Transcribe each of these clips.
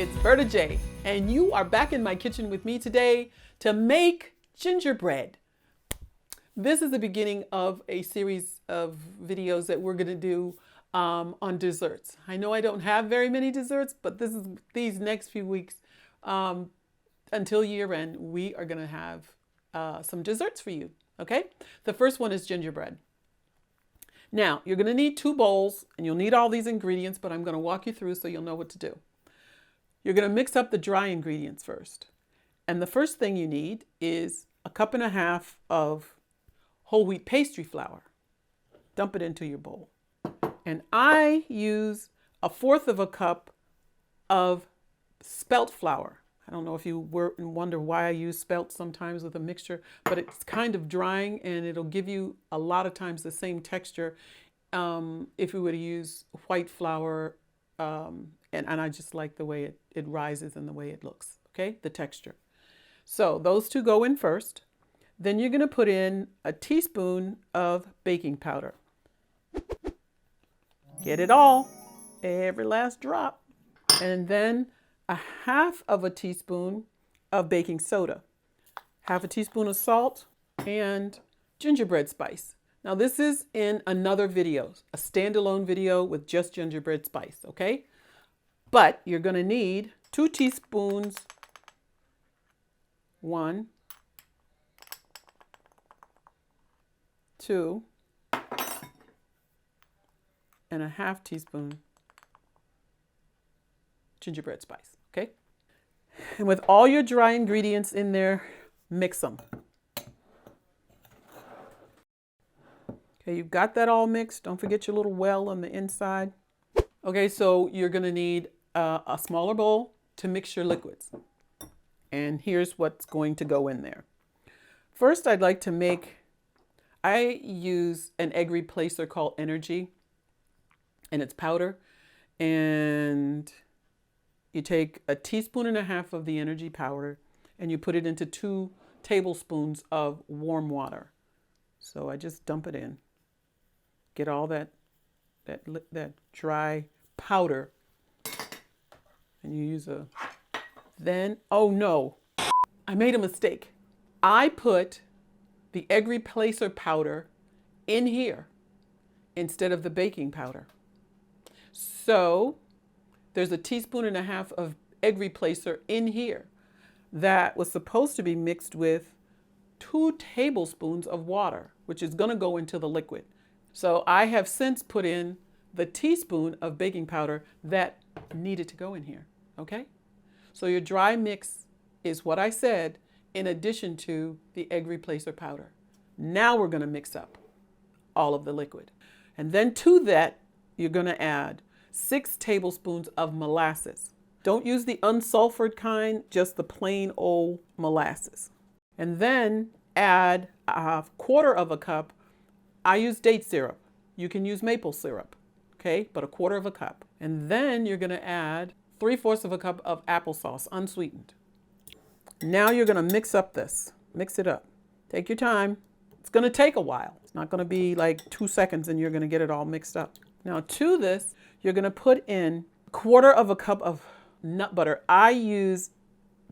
it's Berta J, and you are back in my kitchen with me today to make gingerbread. This is the beginning of a series of videos that we're going to do on desserts. I know I don't have very many desserts, but these next few weeks until year end, we are going to have some desserts for you. Okay, the first one is gingerbread. Now, you're going to need 2 bowls, and you'll need all these ingredients, but I'm going to walk you through so you'll know what to do. You're going to mix up the dry ingredients first. And the first thing you need is 1.5 cups of whole wheat pastry flour. Dump it into your bowl. And I use 1/4 cup of spelt flour. I don't know if you wonder why I use spelt sometimes with a mixture, but it's kind of drying and it'll give you a lot of times the same texture if we were to use white flour. And I just like the way it rises and the way it looks, okay, the texture. So those 2 go in first. Then you're going to put in a teaspoon of baking powder. Get it all, every last drop. And then 1/2 teaspoon of baking soda, 1/2 teaspoon of salt, and gingerbread spice. Now this is in another video, a standalone video with just gingerbread spice, okay? But you're going to need 2 teaspoons, 1, 2, and 1/2 teaspoon gingerbread spice, okay? And with all your dry ingredients in there, mix them. Okay, you've got that all mixed. Don't forget your little well on the inside. Okay, so you're going to need a smaller bowl to mix your liquids. And here's what's going to go in there. First, I use an egg replacer called Ener-G, and it's powder. And you take 1.5 teaspoons of the Ener-G powder and you put it into 2 tablespoons of warm water. So I just dump it in. Get all that dry powder. And you use oh no, I made a mistake. I put the egg replacer powder in here instead of the baking powder. So there's 1.5 teaspoons of egg replacer in here that was supposed to be mixed with 2 tablespoons of water, which is going to go into the liquid. So I have since put in the teaspoon of baking powder that needed to go in here, okay? So your dry mix is what I said in addition to the egg replacer powder. Now we're going to mix up all of the liquid. And then to that, you're going to add 6 tablespoons of molasses. Don't use the unsulfured kind, just the plain old molasses. And then add 1/4 cup. I use date syrup. You can use maple syrup, okay? But 1/4 cup. And then you're going to add 3/4 cup of applesauce, unsweetened. Now you're going to mix up this. Mix it up. Take your time. It's going to take a while. It's not going to be like 2 seconds and you're going to get it all mixed up. Now to this, you're going to put in 1/4 cup of nut butter. I use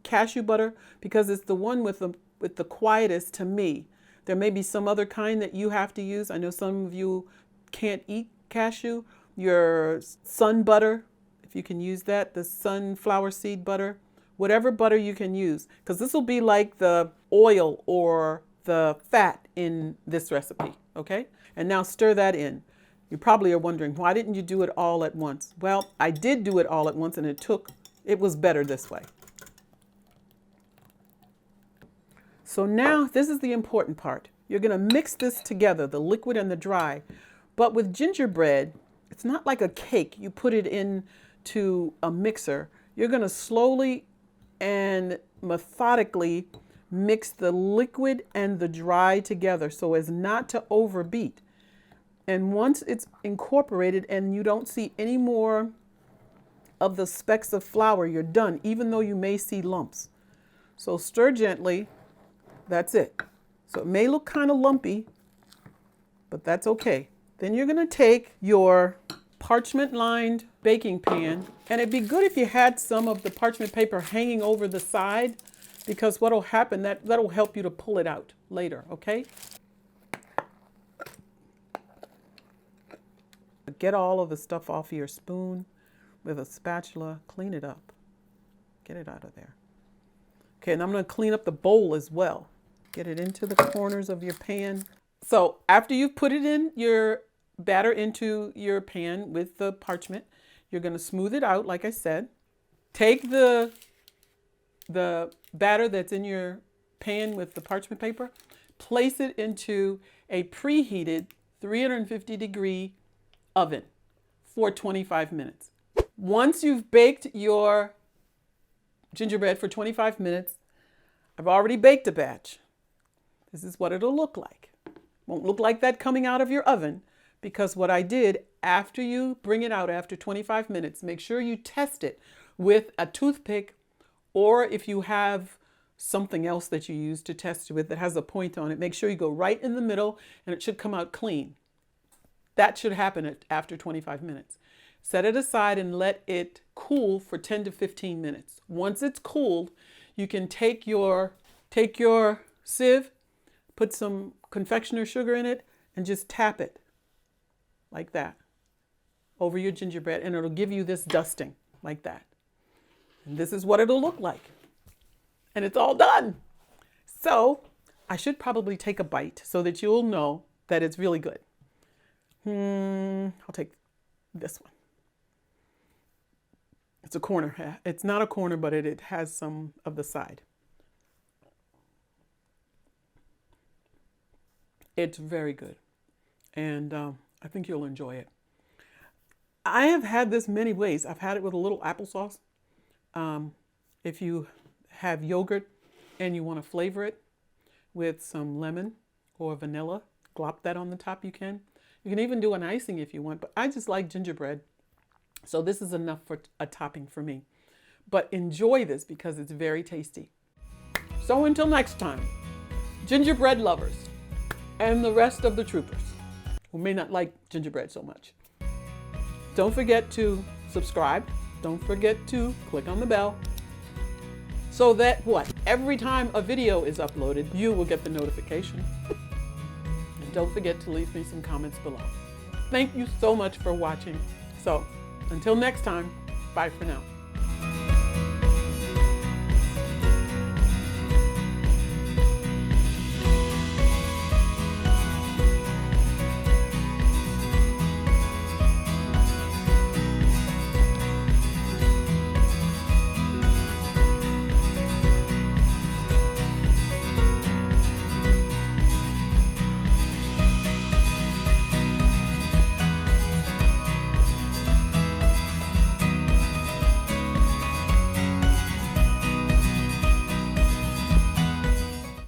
cashew butter because it's the one with the quietest to me. There may be some other kind that you have to use. I know some of you can't eat cashew. Your sun butter, if you can use that, the sunflower seed butter, whatever butter you can use, because this will be like the oil or the fat in this recipe, okay? And now stir that in. You probably are wondering, why didn't you do it all at once? Well, I did do it all at once and it was better this way. So now this is the important part. You're going to mix this together, the liquid and the dry. But with gingerbread, it's not like a cake. You put it into a mixer. You're going to slowly and methodically mix the liquid and the dry together so as not to overbeat. And once it's incorporated and you don't see any more of the specks of flour, you're done, even though you may see lumps. So stir gently. That's it. So it may look kind of lumpy, but that's okay. Then you're going to take your parchment lined baking pan, and it'd be good if you had some of the parchment paper hanging over the side, because what'll happen, that'll help you to pull it out later, okay? Get all of the stuff off of your spoon with a spatula, clean it up, get it out of there. Okay, and I'm gonna clean up the bowl as well. Get it into the corners of your pan. So after you've put it in your batter into your pan with the parchment, you're gonna smooth it out, like I said. Take the batter that's in your pan with the parchment paper, place it into a preheated 350-degree oven for 25 minutes. Once you've baked your gingerbread for 25 minutes, I've already baked a batch. This is what it'll look like. Won't look like that coming out of your oven, because what I did, after you bring it out after 25 minutes, make sure you test it with a toothpick, or if you have something else that you use to test it with that has a point on it, make sure you go right in the middle and it should come out clean. That should happen after 25 minutes. Set it aside and let it cool for 10 to 15 minutes. Once it's cooled, you can take your sieve, put some confectioner's sugar in it, and just tap it like that over your gingerbread, and it'll give you this dusting like that. And this is what it'll look like. And it's all done. So I should probably take a bite so that you'll know that it's really good. I'll take this one. It's a corner. It's not a corner, but it has some of the side. It's very good. And I think you'll enjoy it. I have had this many ways. I've had it with a little applesauce. If you have yogurt and you want to flavor it with some lemon or vanilla, glop that on the top, you can. You can even do an icing if you want, but I just like gingerbread. So this is enough for a topping for me. But enjoy this because it's very tasty. So until next time, gingerbread lovers and the rest of the troopers who may not like gingerbread so much, don't forget to subscribe. Don't forget to click on the bell so that every time a video is uploaded, you will get the notification. And don't forget to leave me some comments below. Thank you so much for watching. So until next time, bye for now.